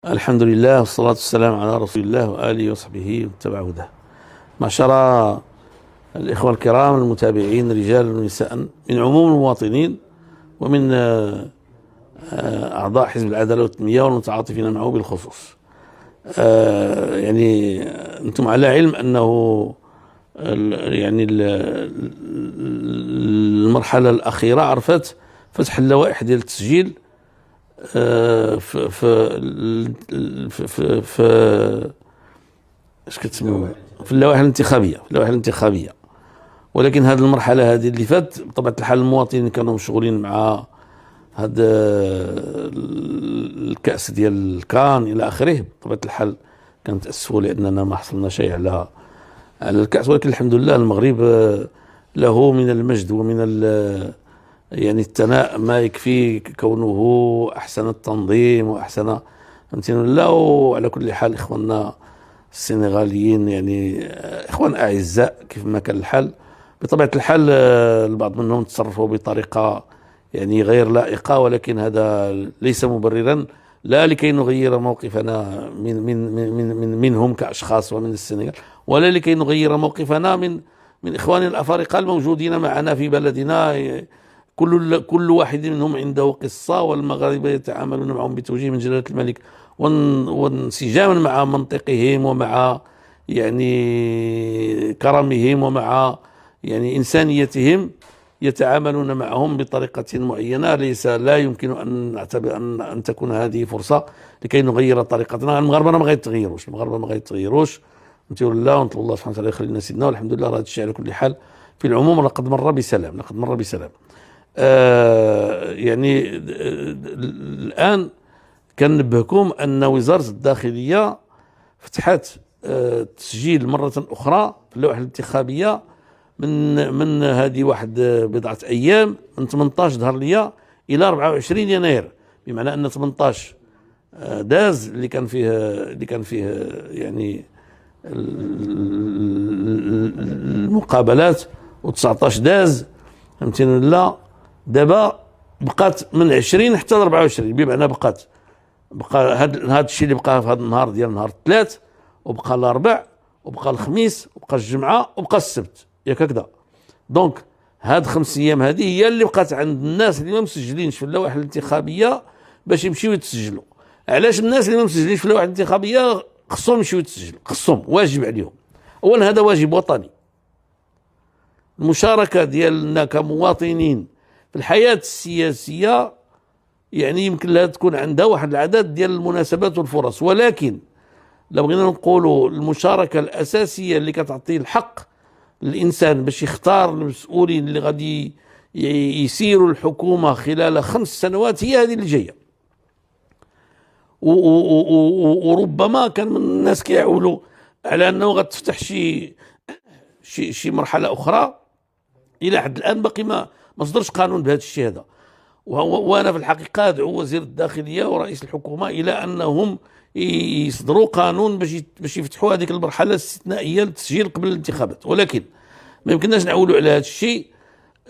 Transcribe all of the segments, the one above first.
الحمد لله والصلاة والسلام على رسول الله وآله وصحبه واتبع هداه. معشر الإخوة الكرام المتابعين رجالا ونساء من عموم المواطنين ومن أعضاء حزب العدالة والتنمية والمتعاطفين معه بالخصوص. يعني أنتم على علم أنه يعني المرحلة الأخيرة عرفت فتح اللوائح ديال التسجيل في اش كتسموا في اللوائح الانتخابيه. ولكن هذه المرحله هذه اللي فات بطبيعه الحال المواطنين كانوا مشغولين مع هذا الكاس ديال الكان الى اخره. بطبيعه الحال كنتاسفوا لاننا ما حصلنا شيء على الكاس، ولكن الحمد لله المغرب له من المجد ومن يعني الثناء ما يكفي كونه احسن التنظيم واحسن امتنان الله. وعلى كل حال اخواننا السنغاليين يعني اخوان اعزاء كيف ما كان الحال. بطبيعه الحال البعض منهم تصرفوا بطريقه يعني غير لائقه، ولكن هذا ليس مبررا لا لكي نغير موقفنا منهم كاشخاص ومن السنغال، ولا لكي نغير موقفنا من اخواننا الافارقه الموجودين معنا في بلدنا. كل واحد منهم عنده قصة، والمغاربة يتعاملون معهم بتوجيه من جلالة الملك وانسجاما مع منطقهم ومع يعني كرمهم ومع يعني إنسانيتهم، يتعاملون معهم بطريقة معينة. لا يمكن أن نعتبر أن تكون هذه فرصة لكي نغير طريقتنا. المغاربة ما غيتغيروش نتيو الله ونطلب الله سبحانه وتعالى يخلي لنا سيدنا، والحمد لله هذا الشيء على كل حال في العموم لقد مر بسلام. يعني الآن كنبهكم أن وزارة الداخلية فتحت تسجيل مرة أخرى في اللوائح الانتخابية من هذه واحد بضعة أيام، من 18 ظهر ليا إلى 24 يناير، بمعنى أن 18 داز اللي كان فيه يعني المقابلات، و19 داز فهمتيني لا. دابا بقات من 20 حتى ل 24، بمعنى بقى هذا الشيء اللي بقى في هذا النهار ديال نهار الثلاث، وبقى الاربع، وبقى الخميس، وبقى الجمعه، وبقى السبت، ياك هكذا. دونك هاد 5 ايام هذه هي اللي بقات عند الناس اللي ما مسجلينش في اللوائح الانتخابيه باش يمشيو يتسجلوا. علاش الناس اللي ما مسجلينش في اللوائح الانتخابيه خصهم يمشيو يتسجلوا؟ خصهم، واجب عليهم. اولا هذا واجب وطني. المشاركه ديالنا كمواطنين في الحياة السياسية يعني يمكن لها تكون عندها واحد العدد ديال المناسبات والفرص، ولكن لو بغينا نقولوا المشاركة الأساسية اللي كتعطي الحق للإنسان باش يختار المسؤولين اللي غادي يسيروا الحكومة خلال 5 سنوات هي هذه اللي جاية. وربما كان من الناس كيعولوا على أنه غتفتح شي مرحلة أخرى. إلى حد الآن باقي ما صدرش قانون بهذا الشيء هذا، وانا في الحقيقه ادعو وزير الداخليه ورئيس الحكومه الى انهم يصدروا قانون باش يفتحوا هذيك المرحله الاستثنائيه للتسجيل قبل الانتخابات. ولكن ما يمكنناش نعولوا على هذا الشيء.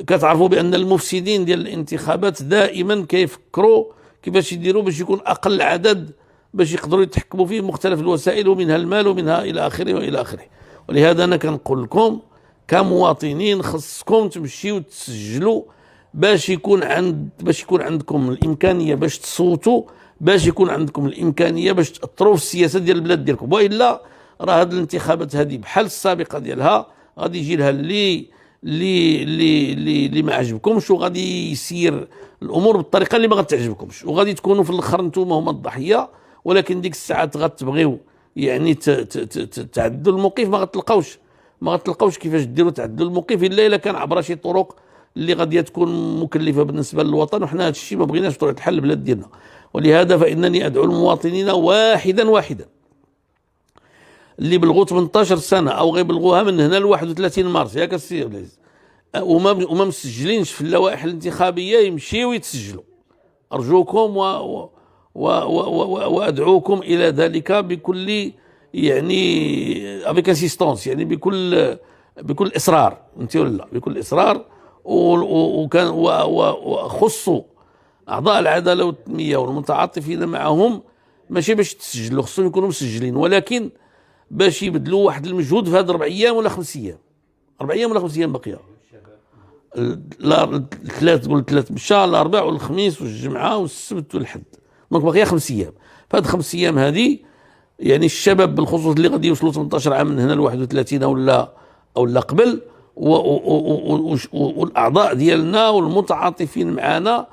كتعرفوا بان المفسدين ديال الانتخابات دائما كيفكروا كيفاش يديروا باش يكون اقل عدد باش يقدروا يتحكموا فيه مختلف الوسائل، ومنها المال ومنها الى اخره والى اخره. ولهذا انا كنقول لكم كمواطنين خصكم تمشيو تسجلوا باش يكون عندكم الامكانيه باش تصوتوا، باش يكون عندكم الامكانيه باش تاثروا في السياسه ديال البلاد ديالكم. والا راه هذه الانتخابات هذه بحال السابقه ديالها غادي يجي لها اللي ما عجبكمش، وغادي يسير الامور بالطريقه اللي ما غتعجبكمش، وغادي تكونوا في الاخر نتوما هما الضحيه. ولكن ديك الساعات غتبغيو يعني تعدلوا الموقف، ما غتلقاوش كيفاش ديروا تعدلوا الموقف الا كان عبر شي طرق اللي غادي تكون مكلفه بالنسبه للوطن. وحنا هذا الشيء ما بغيناش بطبيعه الحل البلاد ديالنا. ولهذا فانني ادعو المواطنين واحدا اللي بلغوا 18 سنه او غيبلغوها من هنا ل 31 مارس، ياك السي عبد العزيز، وما مسجلينش في اللوائح الانتخابيه يمشيو يتسجلوا. ارجوكم وادعوكم الى ذلك بكل يعني افيك انسيستونس، يعني بكل اصرار، فهمتي ولا لا؟ بكل اصرار. وخصوا اعضاء العداله والتنميه والمتعاطفين معهم ماشي باش تسجلوا، خصهم يكونوا مسجلين، ولكن باش يبذلوا واحد المجهود في هاد 4 ايام ولا 5 ايام، 4 ايام ولا 5 ايام باقيه. الثلاث تقول الثلاث مشى، الاربع والخميس والجمعه والسبت والحد، دونك باقيه 5 ايام. فهاد 5 ايام هذه يعني الشباب بالخصوص اللي غادي يوصلوا 18 عام من هنا ل 31 او قبل، والاعضاء ديالنا والمتعاطفين معنا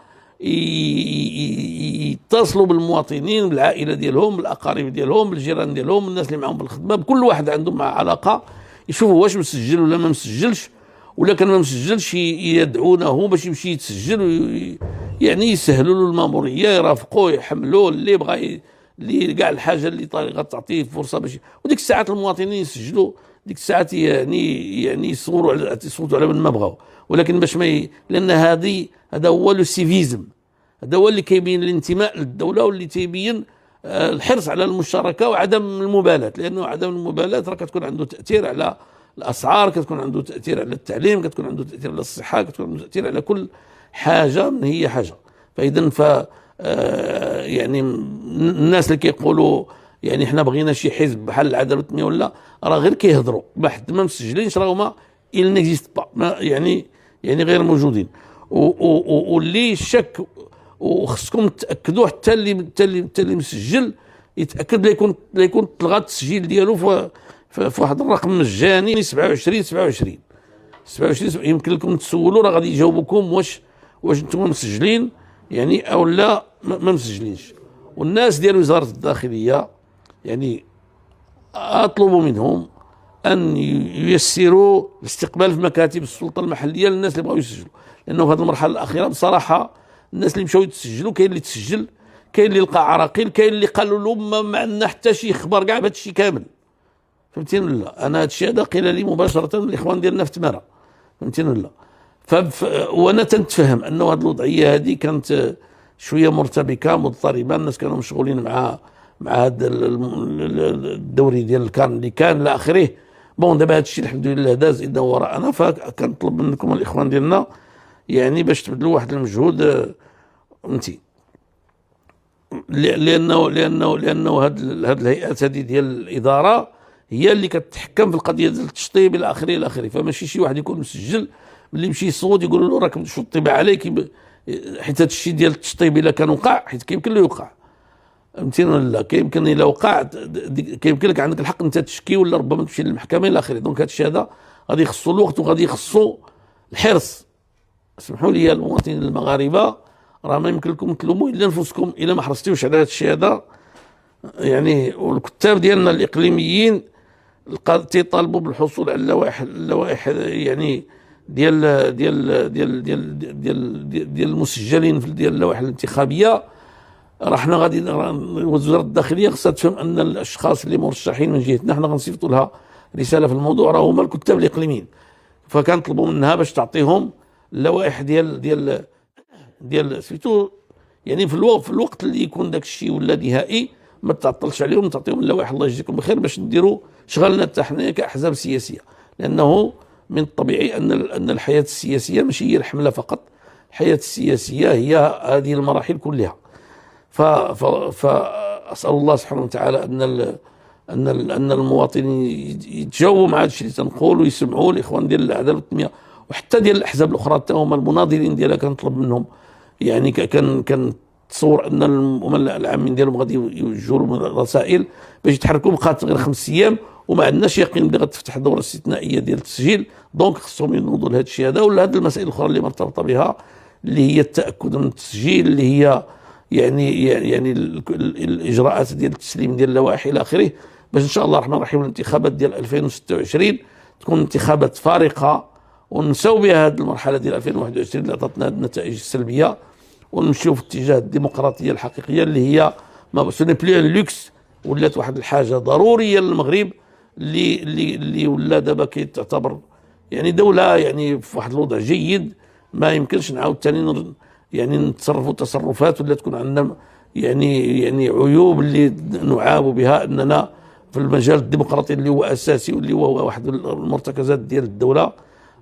يتصلوا بالمواطنين، بالعائله ديالهم، بالاقارب ديالهم، بالجيران ديالهم، الناس اللي معهم بالخدمه، بكل واحد عندهم مع علاقه، يشوفوا واش مسجل ولا ما مسجلش، ولا كان ما مسجلش يدعونه باش يمشي يتسجل، يعني يسهلوا له الماموريه، يرافقوه، يحملوه اللي بغى، اللي كاع الحاجه اللي غتعطيه فرصه باش، وديك الساعات المواطنين يسجلوا، ديك الساعات يعني يصوتوا على من ما بغاو، ولكن باش ما لان هذا هو لو سيفيزم، هذا هو اللي كيبين الانتماء للدوله، واللي تيبين الحرص على المشاركه وعدم المبالاه، لانه عدم المبالاه راه كتكون عنده تاثير على الاسعار، كتكون عنده تاثير على التعليم، كتكون عنده تاثير على الصحه، كتكون عنده تاثير على كل حاجه من هي حاجه. فاذا يعني الناس اللي كيقولوا يعني حنا بغينا شي حزب بحال العداله والتنميه ولا، راه غير كيهضروا، حتى ما مسجلينش، راه هما il n'existe pas، يعني غير موجودين. واللي الشك، وخصكم تاكدوا حتى اللي مسجل يتاكد لا يكون تلغى التسجيل ديالو في واحد الرقم مجاني 27 يمكن لكم تسولوا، راه غادي يجاوبوكم واش انتم مسجلين يعني او لا ما مسجلينش. والناس ديال وزاره الداخليه يعني اطلب منهم ان ييسروا الاستقبال في مكاتب السلطه المحليه للناس اللي بغاو يسجلوا، لانه في هذه المرحله الاخيره بصراحه الناس اللي مشاو يتسجلوا، كاين اللي تسجل، كاين اللي لقى عراقيل، كاين اللي قالوا لهم ما عندنا حتى شي خبر كاع بهذا الشيء كامل، فهمتيني ولا؟ انا هذا الشيء هذا قيل لي مباشره من الاخوان ديالنا في تماره، فهمتيني ولا؟ وانا تنتفهم انه هذه الوضعيه هذه كانت شويه مرتبكه مضطربه، الناس كانوا مشغولين مع هذا الدوري ديال الكان اللي كان الى اخره. بون دابا هذا الشيء الحمد لله داز اذا وراءنا، فكنطلب منكم الاخوان ديالنا يعني باش تبذلوا واحد المجهود، فهمتي، لانه هاد الهيئات هذه ديال الاداره هي اللي كتحكم في القضيه ديال التشطيب الى اخره، فماشي شي واحد يكون مسجل اللي يمشي يصوت يقولوا له راك شطب عليك، حيت هذا الشيء ديال التشطيب الا كان وقع، حيت كيمكن له يوقع، فهمتيني ولا؟ كيمكن الا وقع كيمكن لك عندك الحق انت تشكي، ولا ربما تمشي للمحكمه الى اخره. دونك هذا الشيء هذا غادي يخصو الوقت وغادي يخصو الحرص. اسمحوا لي المواطنين المغاربه، راه ما يمكن لكم تلوموا الا نفسكم الا ما حرصتوش على هذا الشيء هذا. يعني والكتاب ديالنا الاقليميين تيطالبوا بالحصول على اللوائح يعني ديال المسجلين في ديال اللوائح الانتخابيه. راه حنا غادي وزاره الداخليه خصها تفهم ان الاشخاص اللي مرشحين من جهتنا حنا غنصيفطوا لها رساله في الموضوع، راه هما الكتاب الاقليميين، فكنطلبوا منها باش تعطيهم اللوائح ديال سميتو، يعني في الوقت اللي يكون داك الشيء ولا نهائي ما تعطلش عليهم، تعطيهم اللوائح الله يجزيكم بخير باش نديروا شغلنا حتى حنا كاحزاب سياسيه، لانه من الطبيعي ان الحياه السياسيه ماشي هي الحمله فقط، الحياه السياسيه هي هذه المراحل كلها. فاسال الله سبحانه وتعالى ان المواطنين يتجاوبوا مع هذا الشيء اللي تنقول، ويسمعوا الاخوان ديال العداله والتنميه وحتى ديال الاحزاب الاخرى حتى هما المناضلين ديالها، كنطلب منهم يعني كان تصور ان الامناء العامين ديالهم غادي يوجهوا لهم رسائل باش يتحركوا، بقات غير 5 ايام وما عندناش يقين بلي غتفتح الدوره الاستثنائيه ديال التسجيل. دونك خصهم ينوضوا لهذا الشيء هذا ولا هذه المسائل الاخرى اللي مرتبطه بها، اللي هي التاكد من التسجيل، اللي هي يعني الاجراءات ديال التسليم ديال اللوائح الى اخره، باش ان شاء الله الرحمن الرحيم الانتخابات ديال 2026 تكون انتخابات فارقه، ونساو بها هذه المرحله ديال 2021 اللي عطاتنا النتائج السلبيه، ونمشيو في اتجاه الديمقراطيه الحقيقيه اللي هي ما سوني بلي لوكس، ولات واحد الحاجه ضروريه للمغرب، اللي ولا دابا كيتعتبر يعني دوله يعني في واحد الوضع جيد، ما يمكنش نعاود ثاني يعني نتصرفوا تصرفات ولا تكون عندنا يعني عيوب اللي نعاب بها اننا في المجال الديمقراطي اللي هو اساسي واللي هو واحد المرتكزات ديال الدوله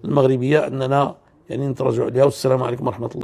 المغربيه اننا يعني نتراجع عليها. والسلام عليكم ورحمه الله.